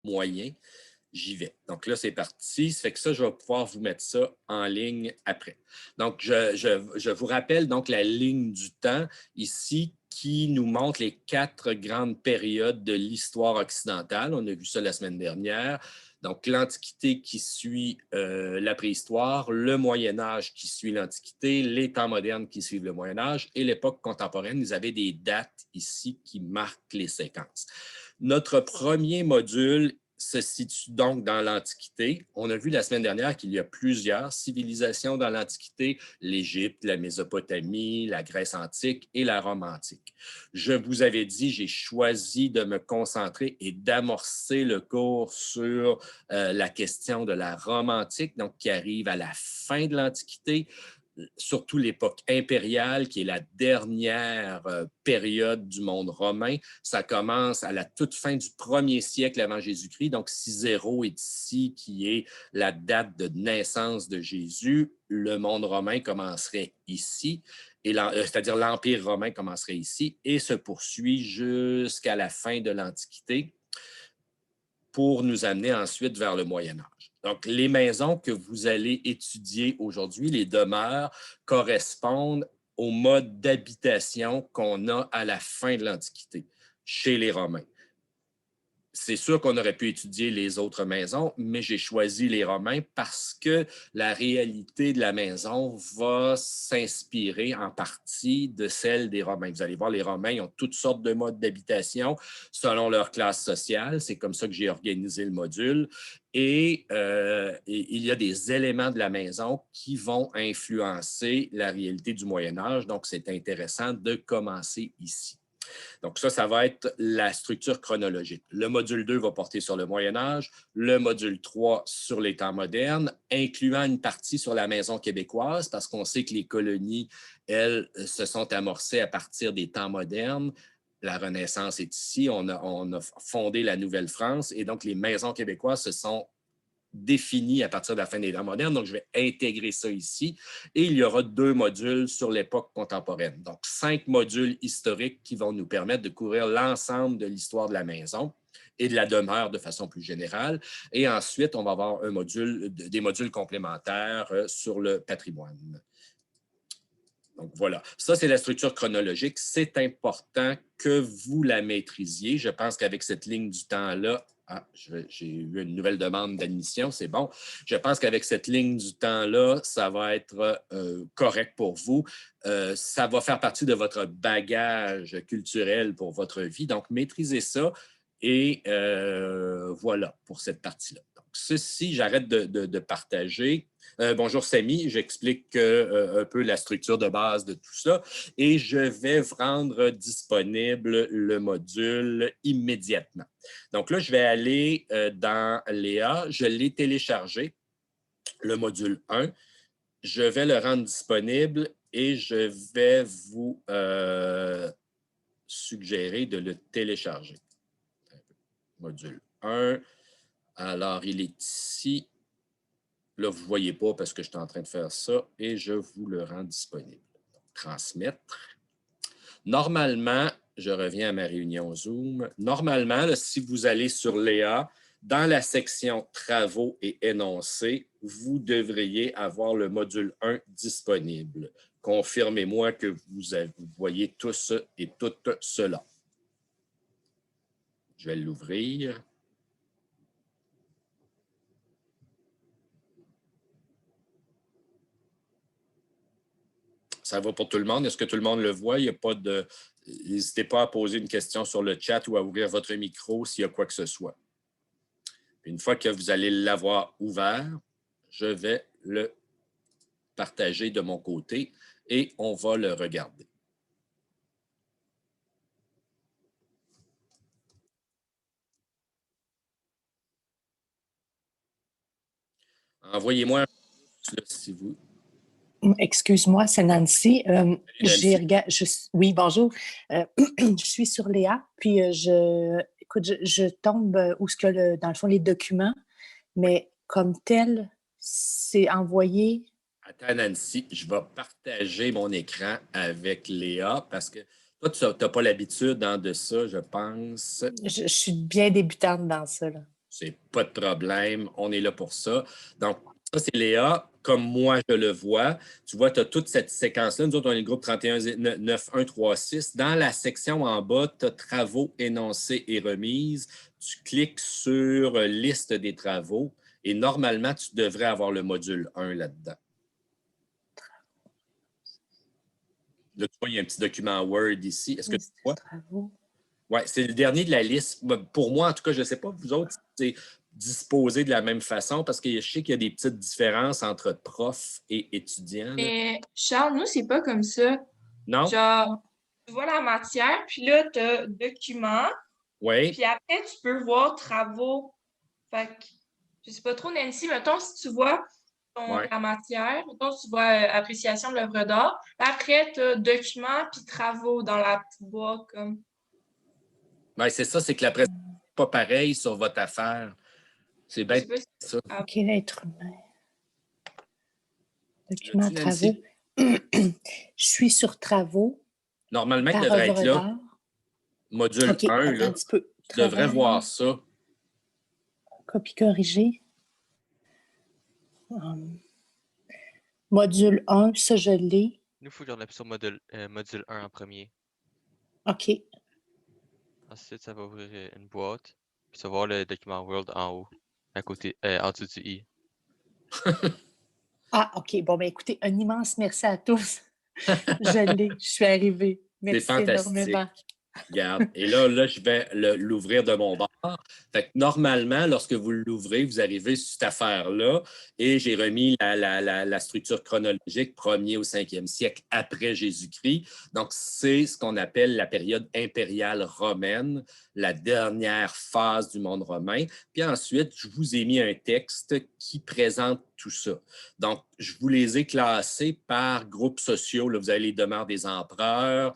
moyen, j'y vais. Donc là, c'est parti. Ça fait que ça, je vais pouvoir vous mettre ça en ligne après. Donc, je vous rappelle donc la ligne du temps ici qui nous montre les 4 grandes périodes de l'histoire occidentale. On a vu ça la semaine dernière. Donc, l'Antiquité qui suit la préhistoire, le Moyen Âge qui suit l'Antiquité, les temps modernes qui suivent le Moyen Âge et l'époque contemporaine. Vous avez des dates ici qui marquent les séquences. Notre premier module se situe donc dans l'Antiquité. On a vu la semaine dernière qu'il y a plusieurs civilisations dans l'Antiquité, l'Égypte, la Mésopotamie, la Grèce antique et la Rome antique. Je vous avais dit, j'ai choisi de me concentrer et d'amorcer le cours sur la question de la Rome antique, donc qui arrive à la fin de l'Antiquité, surtout l'époque impériale, qui est la dernière période du monde romain. Ça commence à la toute fin du 1er siècle avant Jésus-Christ. Donc, si 0 est ici, qui est la date de naissance de Jésus, le monde romain commencerait ici, c'est-à-dire l'Empire romain commencerait ici et se poursuit jusqu'à la fin de l'Antiquité pour nous amener ensuite vers le Moyen Âge. Donc, les maisons que vous allez étudier aujourd'hui, les demeures, correspondent au mode d'habitation qu'on a à la fin de l'Antiquité chez les Romains. C'est sûr qu'on aurait pu étudier les autres maisons, mais j'ai choisi les Romains parce que la réalité de la maison va s'inspirer en partie de celle des Romains. Vous allez voir, les Romains ils ont toutes sortes de modes d'habitation selon leur classe sociale. C'est comme ça que j'ai organisé le module. Et il y a des éléments de la maison qui vont influencer la réalité du Moyen Âge. Donc, c'est intéressant de commencer ici. Donc, ça va être la structure chronologique. Le module 2 va porter sur le Moyen Âge, le module 3 sur les temps modernes, incluant une partie sur la maison québécoise, parce qu'on sait que les colonies, elles, se sont amorcées à partir des temps modernes. La Renaissance est ici, on a fondé la Nouvelle-France, et donc les maisons québécoises se sont défini à partir de la fin des temps modernes. Donc, je vais intégrer ça ici. Et il y aura 2 modules sur l'époque contemporaine. Donc, 5 modules historiques qui vont nous permettre de couvrir l'ensemble de l'histoire de la maison et de la demeure de façon plus générale. Et ensuite, on va avoir des modules complémentaires sur le patrimoine. Donc, voilà. Ça, c'est la structure chronologique. C'est important que vous la maîtrisiez. Je pense qu'avec cette ligne du temps-là, j'ai eu une nouvelle demande d'admission, c'est bon. Je pense qu'avec cette ligne du temps-là, ça va être correct pour vous. Ça va faire partie de votre bagage culturel pour votre vie. Donc, maîtrisez ça et voilà pour cette partie-là. Donc, ceci, j'arrête de partager. Bonjour Samy, j'explique un peu la structure de base de tout ça et je vais rendre disponible le module immédiatement. Donc là, je vais aller dans Léa, je l'ai téléchargé, le module 1, je vais le rendre disponible et je vais vous suggérer de le télécharger. Module 1, alors il est ici. Là, vous ne voyez pas parce que je suis en train de faire ça et je vous le rends disponible. Donc, transmettre. Normalement, je reviens à ma réunion Zoom. Normalement, là, si vous allez sur Léa, dans la section Travaux et énoncés, vous devriez avoir le module 1 disponible. Confirmez-moi que vous voyez tous et toutes cela. Je vais l'ouvrir. Ça va pour tout le monde? Est-ce que tout le monde le voit? Il n'y a pas de... N'hésitez pas à poser une question sur le chat ou à ouvrir votre micro s'il y a quoi que ce soit. Une fois que vous allez l'avoir ouvert, je vais le partager de mon côté et on va le regarder. Envoyez-moi un pouce si vous... Excuse-moi, c'est Nancy. Nancy. Oui, bonjour. Je suis sur Léa, puis écoute, je tombe où ce que dans le fond les documents, mais comme tel, c'est envoyé. Attends, Nancy, je vais partager mon écran avec Léa parce que toi, tu n'as pas l'habitude de ça, je pense. Je suis bien débutante dans ça, là. C'est pas de problème, on est là pour ça. Donc, ça, c'est Léa, comme moi je le vois. Tu vois, tu as toute cette séquence-là. Nous autres, on est le groupe 31-9-1-3-6. Dans la section en bas, tu as travaux, énoncés et remises. Tu cliques sur liste des travaux et normalement, tu devrais avoir le module 1 là-dedans. Là, tu vois, il y a un petit document Word ici. Est-ce que tu vois? Travaux. Oui, c'est le dernier de la liste. Pour moi, en tout cas, je ne sais pas, vous autres, c'est disposé de la même façon parce que je sais qu'il y a des petites différences entre profs et étudiants. Là. Mais Charles, nous, c'est pas comme ça. Non? Genre, tu vois la matière, puis là, tu as documents, Oui. puis après, tu peux voir travaux. Fait que, je sais pas trop, Nancy, mettons, si tu vois Ouais. la matière, mettons, si tu vois appréciation de l'œuvre d'art, après, tu as documents puis travaux dans la petite boîte, comme. Ouais, c'est ça, c'est que la présentation n'est pas pareille sur votre affaire. C'est Je bien sais pas si... ça. OK, l'être humain. Documents, L'as-tu, Nancy? travaux. Je suis sur travaux Normalement, il par devrait être œuvre là. d'art. Module OK, 1, attends là. un petit peu. Tu devrais Travail, voir ça. copie corrigée. Module 1, ça, je l'ai. Nous, il faut qu'on appuie sur module 1 en premier. OK. Ensuite, ça va ouvrir une boîte. Puis ça va voir le document World en haut, à côté, en dessous du i. Ah, OK. Bon, ben écoutez, un immense merci à tous. Je l'ai, je suis arrivée. C'est Merci fantastique. énormément. Regarde. Et là, je vais l'ouvrir de mon bord. Fait que normalement, lorsque vous l'ouvrez, vous arrivez sur cette affaire-là et j'ai remis la structure chronologique 1er au 5e siècle après Jésus-Christ. Donc, c'est ce qu'on appelle la période impériale romaine, la dernière phase du monde romain. Puis ensuite, je vous ai mis un texte qui présente tout ça. Donc, je vous les ai classés par groupes sociaux. Là, vous avez les demeures des empereurs.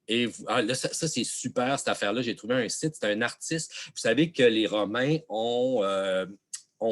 Et là, ça c'est super, cette affaire-là. J'ai trouvé un site, c'est un artiste. Vous savez que les Romains ont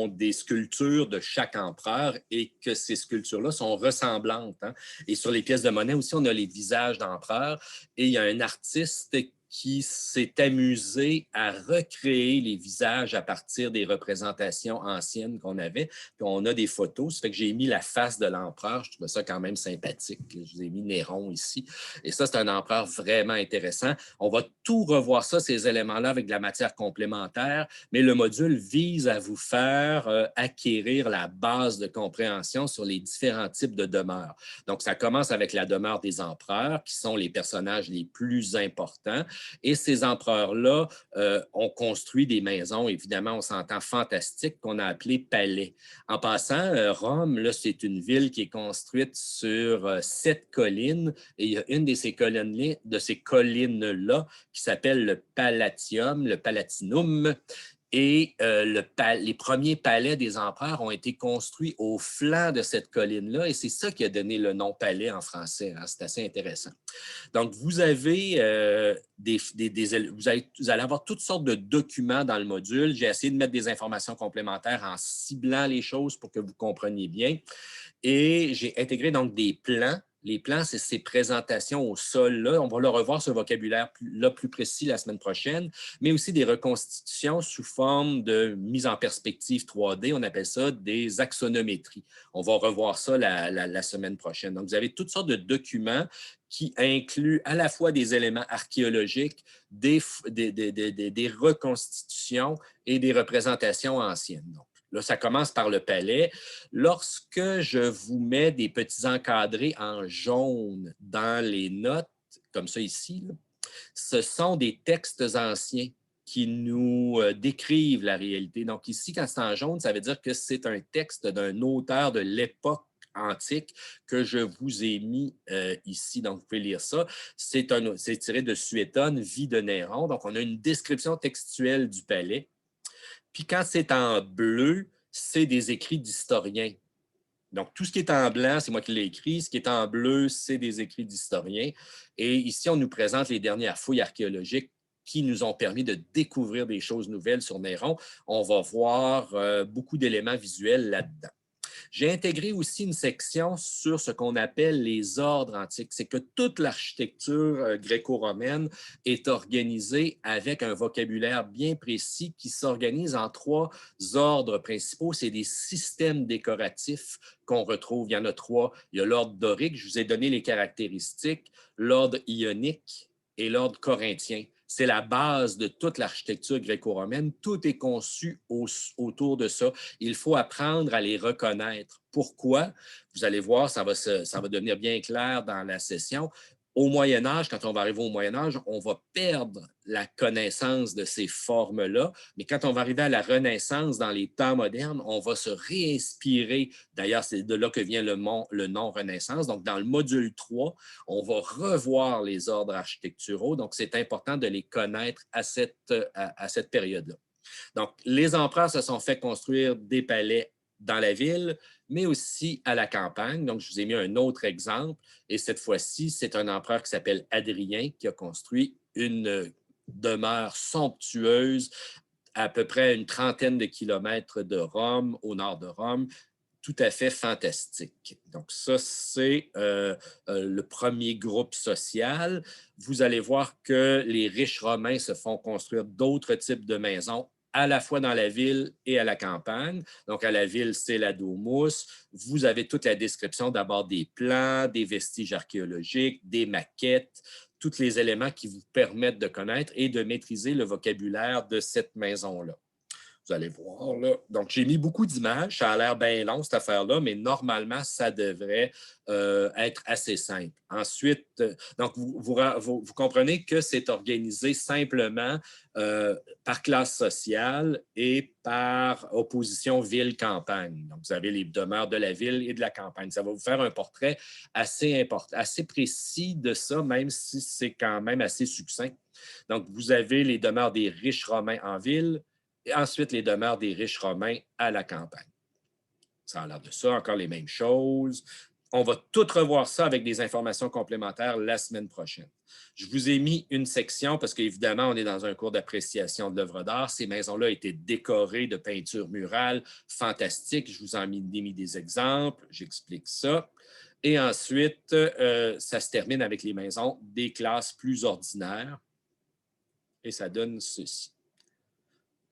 des sculptures de chaque empereur et que ces sculptures-là sont ressemblantes. Hein? Et sur les pièces de monnaie aussi, on a les visages d'empereurs. Et il y a un artiste qui s'est amusé à recréer les visages à partir des représentations anciennes qu'on avait. Puis on a des photos. Ça fait que j'ai mis la face de l'empereur. Je trouvais ça quand même sympathique. Je vous ai mis Néron ici. Et ça, c'est un empereur vraiment intéressant. On va tout revoir ça, ces éléments-là, avec de la matière complémentaire, mais le module vise à vous faire acquérir la base de compréhension sur les différents types de demeures. Donc, ça commence avec la demeure des empereurs, qui sont les personnages les plus importants. Et ces empereurs-là ont construit des maisons, évidemment, on s'entend fantastiques, qu'on a appelées palais. En passant, Rome, là, c'est une ville qui est construite sur 7 collines et il y a une de ces collines-là qui s'appelle le Palatium, le Palatinum. Et les premiers palais des empereurs ont été construits au flanc de cette colline-là et c'est ça qui a donné le nom palais en français. Hein? C'est assez intéressant. Donc, vous avez, vous allez avoir toutes sortes de documents dans le module. J'ai essayé de mettre des informations complémentaires en ciblant les choses pour que vous compreniez bien. Et j'ai intégré donc des plans. Les plans, c'est ces présentations au sol-là. On va le revoir, ce vocabulaire-là plus précis la semaine prochaine, mais aussi des reconstitutions sous forme de mise en perspective 3D. On appelle ça des axonométries. On va revoir ça la semaine prochaine. Donc, vous avez toutes sortes de documents qui incluent à la fois des éléments archéologiques, des reconstitutions et des représentations anciennes. Donc, là, ça commence par le palais. Lorsque je vous mets des petits encadrés en jaune dans les notes, comme ça ici, là, ce sont des textes anciens qui nous décrivent la réalité. Donc ici, quand c'est en jaune, ça veut dire que c'est un texte d'un auteur de l'époque antique que je vous ai mis ici. Donc, vous pouvez lire ça. C'est tiré de Suétone, Vie de Néron. Donc, on a une description textuelle du palais. Puis quand c'est en bleu, c'est des écrits d'historiens. Donc, tout ce qui est en blanc, c'est moi qui l'ai écrit. Ce qui est en bleu, c'est des écrits d'historiens. Et ici, on nous présente les dernières fouilles archéologiques qui nous ont permis de découvrir des choses nouvelles sur Néron. On va voir beaucoup d'éléments visuels là-dedans. J'ai intégré aussi une section sur ce qu'on appelle les ordres antiques. C'est que toute l'architecture gréco-romaine est organisée avec un vocabulaire bien précis qui s'organise en 3 ordres principaux. C'est des systèmes décoratifs qu'on retrouve. Il y en a 3. Il y a l'ordre dorique, je vous ai donné les caractéristiques, l'ordre ionique et l'ordre corinthien. C'est la base de toute l'architecture gréco-romaine. Tout est conçu autour de ça. Il faut apprendre à les reconnaître. Pourquoi? Vous allez voir, ça va devenir bien clair dans la session. Au Moyen Âge, quand on va arriver au Moyen Âge, on va perdre la connaissance de ces formes-là. Mais quand on va arriver à la Renaissance, dans les temps modernes, on va se réinspirer. D'ailleurs, c'est de là que vient le nom Renaissance. Donc, dans le module 3, on va revoir les ordres architecturaux. Donc, c'est important de les connaître à cette période-là. Donc, les empereurs se sont fait construire des palais dans la ville, mais aussi à la campagne. Donc, je vous ai mis un autre exemple. Et cette fois-ci, c'est un empereur qui s'appelle Hadrien qui a construit une demeure somptueuse à peu près une 30aine de kilomètres de Rome, au nord de Rome, tout à fait fantastique. Donc, ça, c'est le premier groupe social. Vous allez voir que les riches romains se font construire d'autres types de maisons à la fois dans la ville et à la campagne. Donc, à la ville, c'est la domus. Vous avez toute la description d'abord des plans, des vestiges archéologiques, des maquettes, tous les éléments qui vous permettent de connaître et de maîtriser le vocabulaire de cette maison-là. Vous allez voir, là. Donc, j'ai mis beaucoup d'images. Ça a l'air bien long, cette affaire-là, mais normalement, ça devrait être assez simple. Ensuite, donc, vous comprenez que c'est organisé simplement par classe sociale et par opposition ville-campagne. Donc, vous avez les demeures de la ville et de la campagne. Ça va vous faire un portrait assez important, assez précis de ça, même si c'est quand même assez succinct. Donc, vous avez les demeures des riches romains en ville, et ensuite les demeures des riches romains à la campagne. Ça a l'air de ça, encore les mêmes choses. On va tout revoir ça avec des informations complémentaires la semaine prochaine. Je vous ai mis une section parce qu'évidemment, on est dans un cours d'appréciation de l'œuvre d'art. Ces maisons-là étaient décorées de peintures murales fantastiques. Je vous en ai mis des exemples. J'explique ça. Et ensuite, ça se termine avec les maisons des classes plus ordinaires. Et ça donne ceci.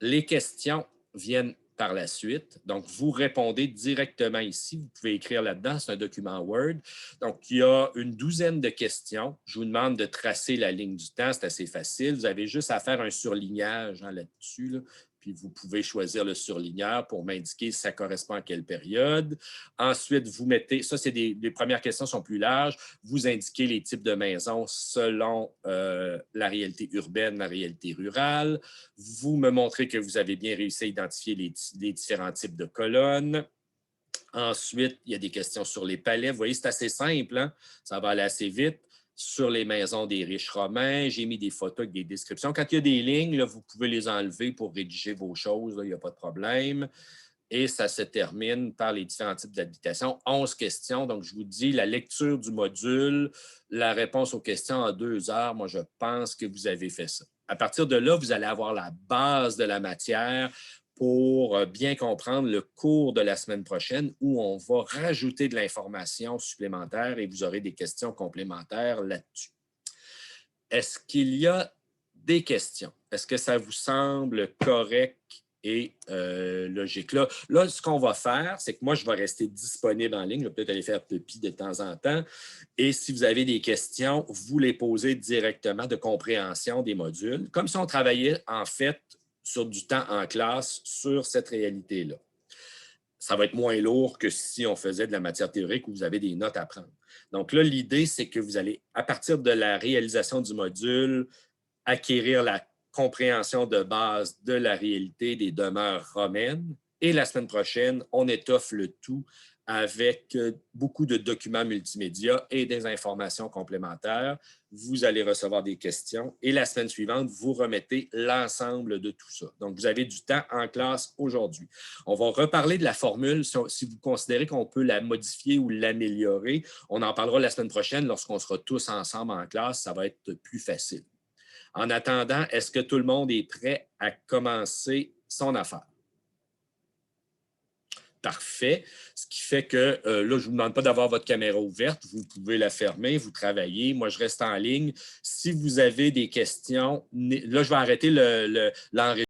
Les questions viennent par la suite. Donc, vous répondez directement ici. Vous pouvez écrire là-dedans. C'est un document Word. Donc, il y a une 12aine de questions. Je vous demande de tracer la ligne du temps. C'est assez facile. Vous avez juste à faire un surlignage là-dessus, là. Puis, vous pouvez choisir le surligneur pour m'indiquer si ça correspond à quelle période. Ensuite, vous mettez, ça, c'est les premières questions sont plus larges. Vous indiquez les types de maisons selon la réalité urbaine, la réalité rurale. Vous me montrez que vous avez bien réussi à identifier les différents types de colonnes. Ensuite, il y a des questions sur les palais. Vous voyez, c'est assez simple, hein? Ça va aller assez vite. Sur les maisons des riches romains, j'ai mis des photos avec des descriptions. Quand il y a des lignes, là, vous pouvez les enlever pour rédiger vos choses. Là, il n'y a pas de problème. Et ça se termine par les différents types d'habitations. 11 questions. Donc, je vous dis, la lecture du module, la réponse aux questions en 2 heures, moi, je pense que vous avez fait ça. À partir de là, vous allez avoir la base de la matière pour bien comprendre le cours de la semaine prochaine où on va rajouter de l'information supplémentaire et vous aurez des questions complémentaires là-dessus. Est-ce qu'il y a des questions? Est-ce que ça vous semble correct et logique? Là, ce qu'on va faire, c'est que moi, je vais rester disponible en ligne. Je vais peut-être aller faire pipi de temps en temps. Et si vous avez des questions, vous les posez directement de compréhension des modules, comme si on travaillait en fait sur du temps en classe sur cette réalité-là. Ça va être moins lourd que si on faisait de la matière théorique où vous avez des notes à prendre. Donc là, l'idée, c'est que vous allez, à partir de la réalisation du module, acquérir la compréhension de base de la réalité des demeures romaines. Et la semaine prochaine, on étoffe le tout avec beaucoup de documents multimédia et des informations complémentaires. Vous allez recevoir des questions et la semaine suivante, vous remettez l'ensemble de tout ça. Donc, vous avez du temps en classe aujourd'hui. On va reparler de la formule. Si vous considérez qu'on peut la modifier ou l'améliorer, on en parlera la semaine prochaine lorsqu'on sera tous ensemble en classe. Ça va être plus facile. En attendant, est-ce que tout le monde est prêt à commencer son affaire? Parfait. Ce qui fait que là, je ne vous demande pas d'avoir votre caméra ouverte. Vous pouvez la fermer, vous travaillez. Moi, je reste en ligne. Si vous avez des questions, là, je vais arrêter l'enregistrement.